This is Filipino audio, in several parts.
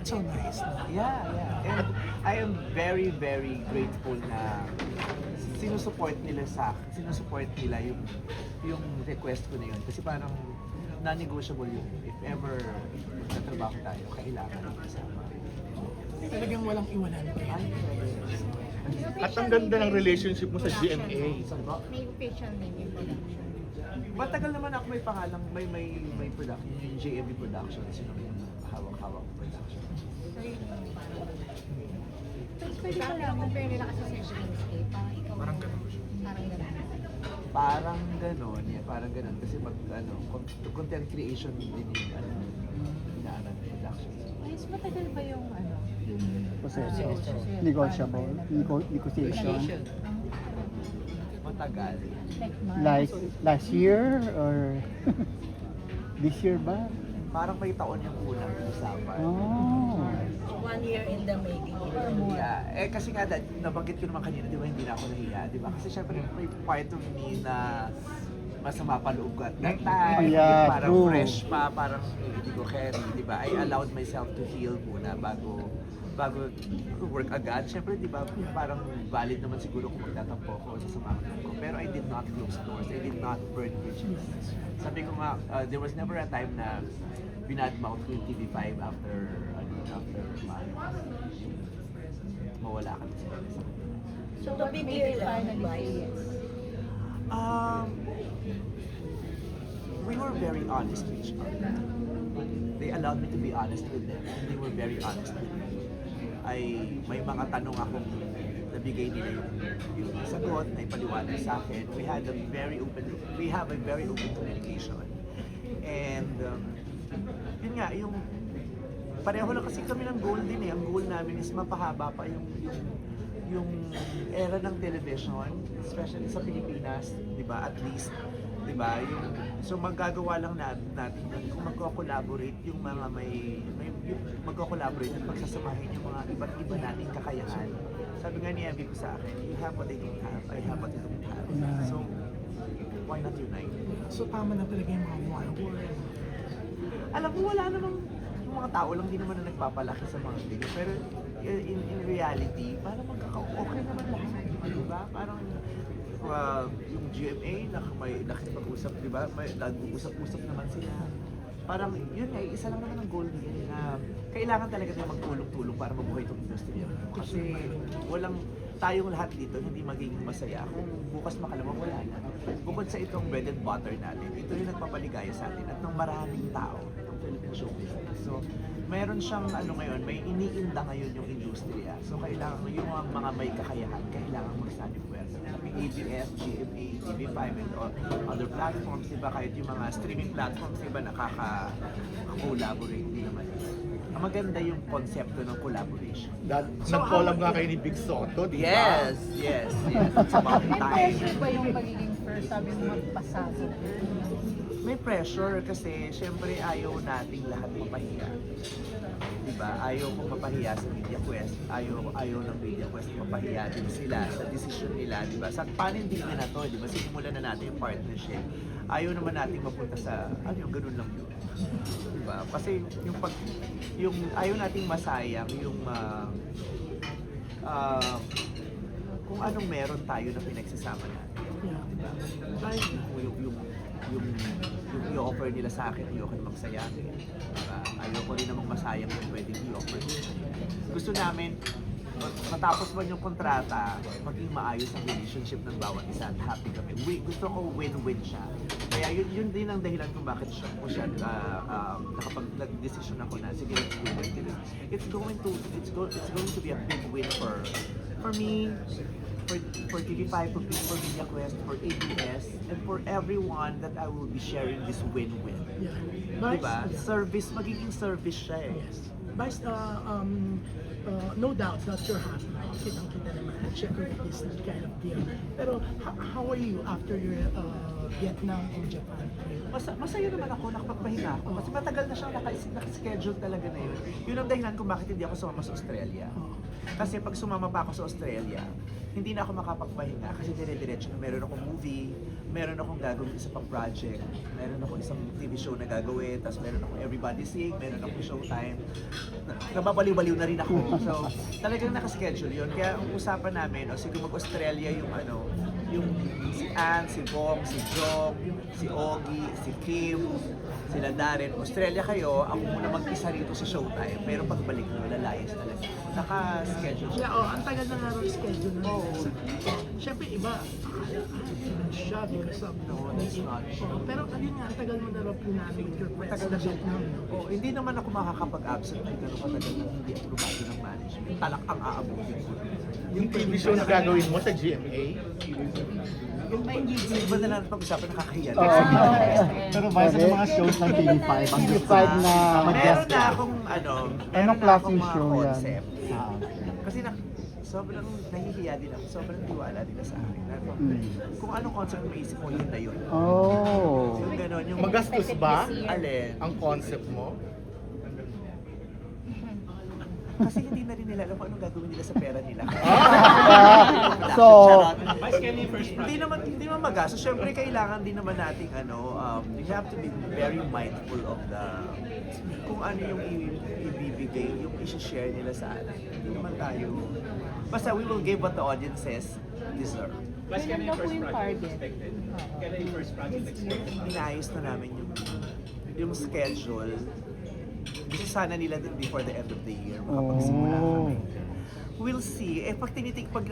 That's so nice. No? Yeah. And I am very, very grateful na sinusupport nila sinusupport nila yung request ko na yun. Kasi parang non-negotiable yun. If ever magtatrabaho tayo, kailangan ng kasama. Talagang walang iwanan kaya. At ang ganda ng relationship mo sa GMA. May official name yung production. Matagal naman ako may pangalang, may production, yung JMB Productions, yung hawak-hawak production. So yun yung parang... Pwede ko lang, compare nila kasi sa Dreamscape, parang ikaw... Parang ganun siya. Parang ganun. Parang ganun. Kasi content creation din yung inaaral ng production. Ayos, matagal ba yung yung Proseso. negotiable? Negotiation. Matagal. Like months? Like last year or this year ba? Parang may taon yung unang usapan. Oh. 1 year in the making. Or more? Yeah. Kasi nga, nabanggit ko naman kanina, di ba, hindi na ako nahiya, di ba? Kasi syempre, may part of me na masama pa loob ko at that time. Yeah, parang true. fresh pa, parang hindi ko carry, di ba? I allowed myself to heal muna bago work agad. Syempre, di ba, parang valid naman siguro kung magtatampo ko sa sumama ko. Pero I did not close doors. I did not burn bridges. Sabi ko nga, there was never a time na binadmouth ko yung TV5 after mawala kami sa kanila. So to be clear lang, Finally, Vice, say yes. We were very honest with each other. They allowed me to be honest with them. They were very honest with me. May mga tanong akong nabigay nila yung sagot na ipaliwanag sa akin. We have a very open communication. And yun nga, yung pareho lang kasi kami ng goal din eh. Ang goal namin is mapahaba pa yung era ng television, especially sa Pilipinas, di ba? At least, di ba? So magagawa lang natin yun kung magko-collaborate yung mga yung magko-collaborate at pagsasamahin yung mga iba't iba nating kakayahan. Sabi nga ni Abby ko sa akin, you have what I don't have, I have what you don't have. So, why not unite? So tama na talaga yung mga war. Alam mo, wala namang yung mga tao lang din naman na nagpapalaki sa mga ganyan. Pero in reality, parang okay naman lahat. Diba? Parang yung GMA, nakipag-usap, diba? Nag-usap-usap naman sila. Parang yun nga, isa lang naman ang goal nila na kailangan talaga tayo magtulong-tulong para mabuhay itong industriya. Kasi tayong lahat dito hindi magiging masaya kung bukas makalawang wala na. Bukod sa itong bread and butter natin, ito yung nagpapaligaya sa atin at ng maraming tao ng Philippine show business. So, meron siyang ngayon, may iniinda ngayon yung industriya. So, kailangan yung mga may kakayahan, kailangan magsabi puwersa. ABS, GMA, TV5, and other platforms, diba? Kahit yung mga streaming platforms, diba, nakaka-collaborate din naman. Ang maganda yung konsepto ng collaboration. Nag-collab nga kayo ni Big Soto, di ba? Yes. It's about May time. pressure ba yung pagiging first, sabi mo, magpasabog? May pressure kasi syempre ayaw nating lahat mapahiya. Diba? Ayaw kong mapahiya sa Media Quest. Ayaw ng Media Quest mapahiya din sila sa decision nila. Diba? Sa panindigan na to, diba? Sinimulan na natin yung partnership. Ayaw naman nating mapunta sa, ganun lang yun. Diba? Kasi yung ayaw nating masayang yung kung anong meron tayo na pinagsasama natin. Diba? Yung i-offer nila sa akin, ayoko namang sayangin. Diba? Ayoko rin namang masayang kung pwedeng i-offer nila. Gusto namin, matapos man yung kontrata, maging maayos ang relationship ng bawat isa at happy kami. Gusto ko win-win siya. Kaya yun din ang dahilan kung bakit nakapag-decision ako na, sige, let's do it. It's going to be a big win for me, for TV5, for Media Quest, for ABS, and for everyone that I will be sharing this win-win. Yeah. Diba? Service, magiging service siya eh. Yes. Vice, no doubt that you're happy. Kitang-kita naman. At syempre with this kind of deal. Pero how are you after your Vietnam and Japan trip? Masaya naman ako, nakapagpahinga ako. Kasi matagal na siyang nakaschedule talaga na yun. Yun ang dahilan kung bakit hindi ako sumama sa Australia. Kasi pag sumama pa ako sa Australia, hindi na ako makapagpahinga kasi dire-diretso na meron akong movie, meron akong gagawin isa pang project, meron akong isang TV show na gagawin, tapos meron akong Everybody Sing, meron akong Showtime. Nababaliw-baliw na rin ako. So, talagang nakaschedule yun. Kaya ang usapan namin, o sige mag-Australia yung yung si Ann, si Bong, si Jong, si Ogie, si Kim, sila Darren. Australia kayo, ako muna mag-isa rito sa Showtime, pero pagbalik nyo, lalayas talaga. Naka-schedule siya. Yeah, ang tagal na nga rin schedule nun. Siyempre, iba, siya because of No, that's not sure. Pero ayun nga, ang tagal mo na rin pinamig with your friends Matagal na na siya. Vietnam. Oh, hindi naman ako makakapag-absent ng gano'n katagal na hindi aprobado ng management. Talak ang aabutin ko. Yung TV show na gagawin mo sa GMA, Hindi ba na lang pag-usapan nakakahiya? Pero Vice, ano mga shows ng TV5? Ang TV5 na Meron na akong meron Anong na klaseng akong mga show yan? concept. Ah. Kasi sobrang nahihiya din ako, sobrang tiwala nila sa akin. Kung anong concept mo isip mo, yun na yun. Oh. Yung gano'n, yung magastos ba alin. ang concept mo? Kasi hindi na rin nila alam kung anong gagawin nila sa pera nila. So, Hindi naman magastos. Siyempre, kailangan din naman nating you have to be very mindful of kung ano yung ibibigay, yung i-share nila sa atin. Hindi naman tayo, basta we will give what the audiences deserve. Kailan daw po yung target? Inayos na namin yung schedule. Gusto sana nila din before the end of the year makapagsimula kami. We'll see. Pag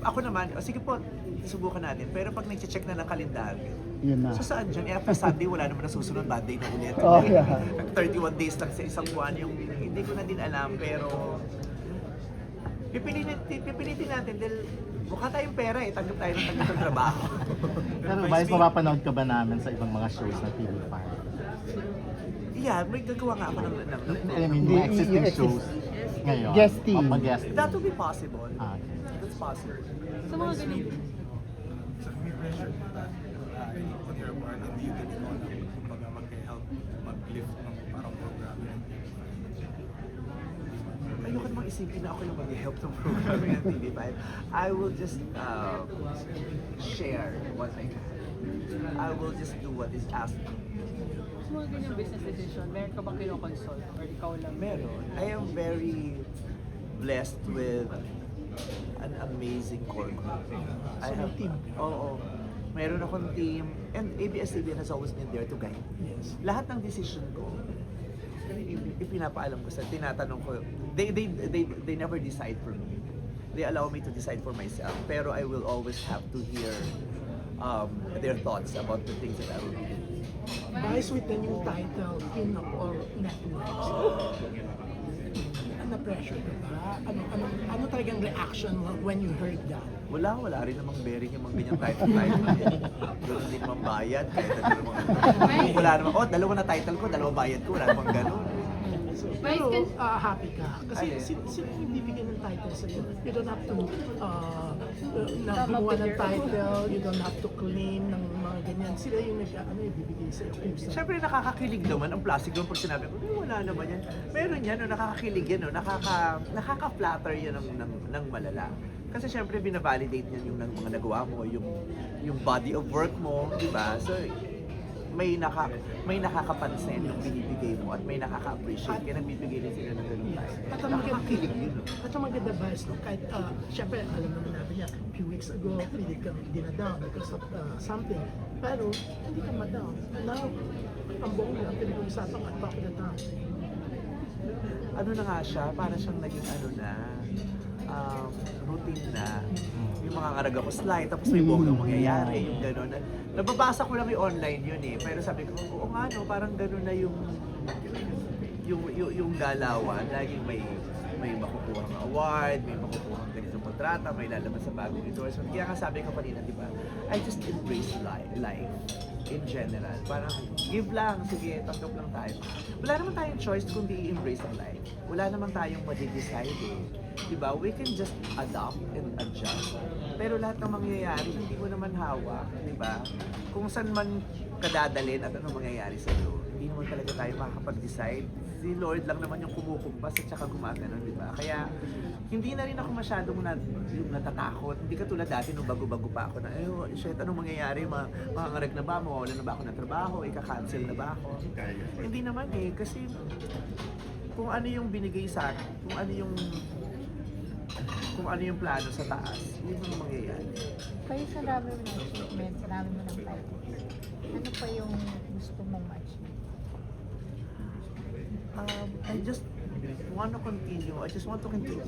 ako naman, sige po, subukan natin. Pero pag nag-check na ng kalendaryo, yun na. so saan dyan? After Sunday, wala naman na susunod, bad day na ulit. Oh, yeah. 31 days lang sa isang buwan, yung hindi ko na din alam, pero pipilitin natin dahil mukha tayong pera tanggap tayo ng trabaho. Pero Vice, mapapanood ka ba namin sa ibang mga shows ng TV5? Yeah, may gagawa nga ako ng I mean, mga existing shows ngayon. Guesting. Mag-guest. that would be possible. Ah, That's possible. Sa mga ganun. So may pressure na on your part, hindi you can ikaw na kumbaga mag-help mag-lift ng parang program. Ayoko namang isipin na ako yung mag-help ng programming ng TV5. I will just share what I can. I will just do what is asked. Sa mga ganyang business decision, meron ka bang kinoconsult? Or ikaw lang? Meron. I am very blessed with an amazing core group. I have team. Oo. Meron akong team. And ABS-CBN has always been there to guide. Yes. Lahat ng decision ko, ipinapaalam ko sa tinatanong ko. They never decide for me. They allow me to decide for myself. Pero I will always have to hear their thoughts about the things that I will be doing. Vice with the new title, Pinup or Networks. Na-pressure ka ba? Ano talagang reaction mo when you heard that? Wala rin namang bearing yung mga ganyang title. Ganun din naman bayad. Kahit namang, wala naman, dalawa na title ko, dalawa bayad ko, wala namang ganun. Pero happy ka. Kasi Ayun. sino yung bibigyan ng title sa'yo? You don't have to gumawa ng title, you don't have to claim ng mga ganyan. Sila yung bibigay sa'yo. Siyempre nakakakilig naman ang plastic doon pag sinabi ko, wala naman yan. Meron yan, nakakakilig yan, nakaka-flatter yan ng malala. Kasi siyempre binavalidate niyan yung mga nagawa mo, yung body of work mo, di ba? So, may nakakapansin yung binibigay mo at may nakaka-appreciate kaya nagbibigay din sila ng ganun tayo. Nakakakilig yun. At ang maganda Vice, no? Kahit, syempre, alam naman natin yan, a few weeks ago, pilit kami dinadown because of something. Pero, hindi ka ma-down. Now, ang buong lang, pinag-uusapan at back of the town. Ano na nga siya, para siyang naging routine na yung mga karag ako slide, tapos may bonggang mangyayari, yung gano'n. Nababasa ko lang yung online yun pero sabi ko, oo nga no, parang gano'n na yung galawan, laging may makukuha ng award, may makukuha ng ganitong kontrata, may lalabas sa bagong endorsement. Kaya nga sabi ko kanina, di ba, I just embrace life in general. Parang give lang, sige, tanggap lang tayo. Wala naman tayong choice kundi i-embrace ang life. Wala naman tayong madi-decide Diba? We can just adopt and adjust. Pero lahat ng mangyayari, hindi mo naman hawak, diba? Kung saan man kadadalhin at anong mangyayari sa iyo, hindi hindi naman talaga tayo makakapag-decide. Si Lord lang naman yung kumukumpas at saka gumagano, di ba? Kaya hindi na rin ako masyadong yung natatakot. Hindi katulad dati nung bago-bago pa ako na, shit, anong mangyayari? Makangarag na ba? Mawawalan na ba ako ng trabaho? Ika-cancel na ba ako? Hindi naman eh, kasi kung ano yung binigay sa akin, kung ano yung plano sa taas, yun yung mangyayari. Kayo sa dami mo ng achievements, sa dami mo ng titles, ano pa yung gusto mong ma-achieve? I just want to continue. I just want to continue